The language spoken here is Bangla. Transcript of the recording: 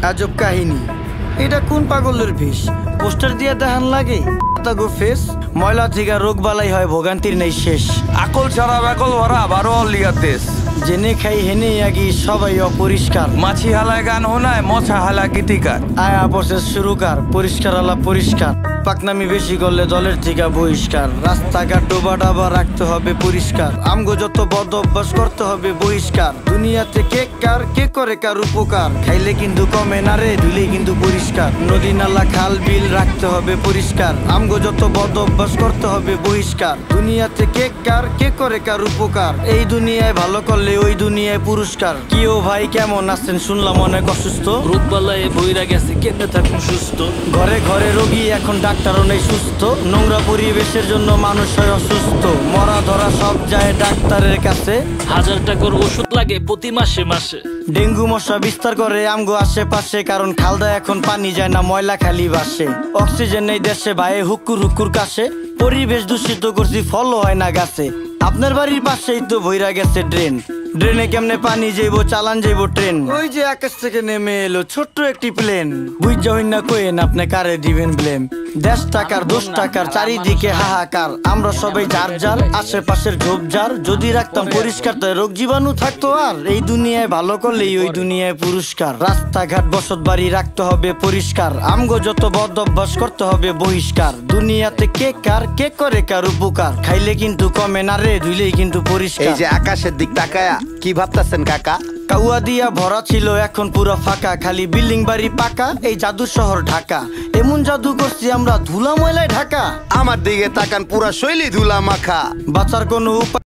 আজব কাহিনী, এটা কোন পাগলের ভেষ? পোস্টার দিয়ে দেখান লাগে গো ফেস। ময়লা থেকে রোগ বালাই হয়, ভোগান্তির নেই শেষ। আকল ছাড়া ব্যাকল ভরা 12 লিয়ার দেশ। জেনে খাই হেনে আগি সবাই অপরিষ্কার। মাছি হালায় গান হোনায়, মশা হালা গীতিকার। আয়া প্রসেস শুরু কার, পরিষ্কার আলা পরিষ্কার। পাকনামি বেশি করলে দলের থেকে বহিষ্কার। রাস্তাঘাট ডোবা ডাবা রাখতে হবে পরিষ্কার। আমগো যত বদ অভ্যাস করতে হবে বহিষ্কার। দুনিয়াতে কে কার কে করে কার উপকার, খাইলে কিন্তু কমে না রে, ধুলে কিন্তু পরিষ্কার। নদী নালা খাল বিল রাখতে হবে পরিষ্কার। আমগো যত বদ অভ্যাস করতে হবে বহিষ্কার। দুনিয়াতে কে কার কে করে কার উপকার, এই দুনিয়ায় ভালো করলে ওই দুনিয়ায় পুরস্কার। কি ও ভাই কেমন আছেন? শুনলাম অনেক অসুস্থ। রোগবালায় বইরা গেছে, কেমনে থাকুন সুস্থ? ঘরে ঘরে রোগী, এখন ডাক্তারও নেই সুস্থ। নোংরা পরিবেশের জন্য মানুষ হয় অসুস্থ। মরা ধরা সব যায় ডাক্তারের কাছে। 1000 টাকার ওষুধ লাগে প্রতি মাসে মাসে। ডেঙ্গু মশা বিস্তার করে আমগো আশেপাশে, কারণ খালদা এখন পানি যায় না, ময়লা খালি বাসে। অক্সিজেন নেই দেশে ভাই, হুক্কুর হুক্কুর কাশে। পরিবেশ দূষিত করছি, ফলও হয় না গাছে। আপনার বাড়ির পাশেই তো ভইরা গেছে ড্রেন। ড্রেনে কেমনে পানি যাইবো, চালান যাইবো ট্রেন। ওই যে আকাশ থেকে নেমে এলো ছোট্ট একটি প্লেন। বুঝা হইন না কইেন আপনি কারে দিবেন ব্লেম। 10 টাকার 10 টাকার চারিদিকে হাহাকার। আমরা সবাই যার যার আশেপাশের ঝোপঝাড় যদি রাখতাম পরিষ্কার, তাই রোগ জীবাণু থাকতো আর। এই দুনিয়ায় ভালো করলেই ওই দুনিয়ায় পুরস্কার। রাস্তাঘাট বসত বাড়ি রাখতে হবে পরিষ্কার। আমগো যত বদ অভ্যাস করতে হবে বহিষ্কার। দুনিয়াতে কে কার কে করে কার উপকার, খাইলে কিন্তু কমে না রে, ধুইলেই কিন্তু পরিষ্কার। এই যে আকাশের দিক তাকায়া কি ভাবতাছেন কাকা? কাউয়া দিয়া ভরা ছিল, এখন পুরো ফাঁকা। খালি বিল্ডিং বাড়ি পাকা, এই জাদু শহর ঢাকা। এমন জাদু করছি আমরা, ধুলা ময়লায় ঢাকা। আমার দিকে তাকান, পুরা শৈলী ধুলা মাখা। বাঁচার কোনো উপায়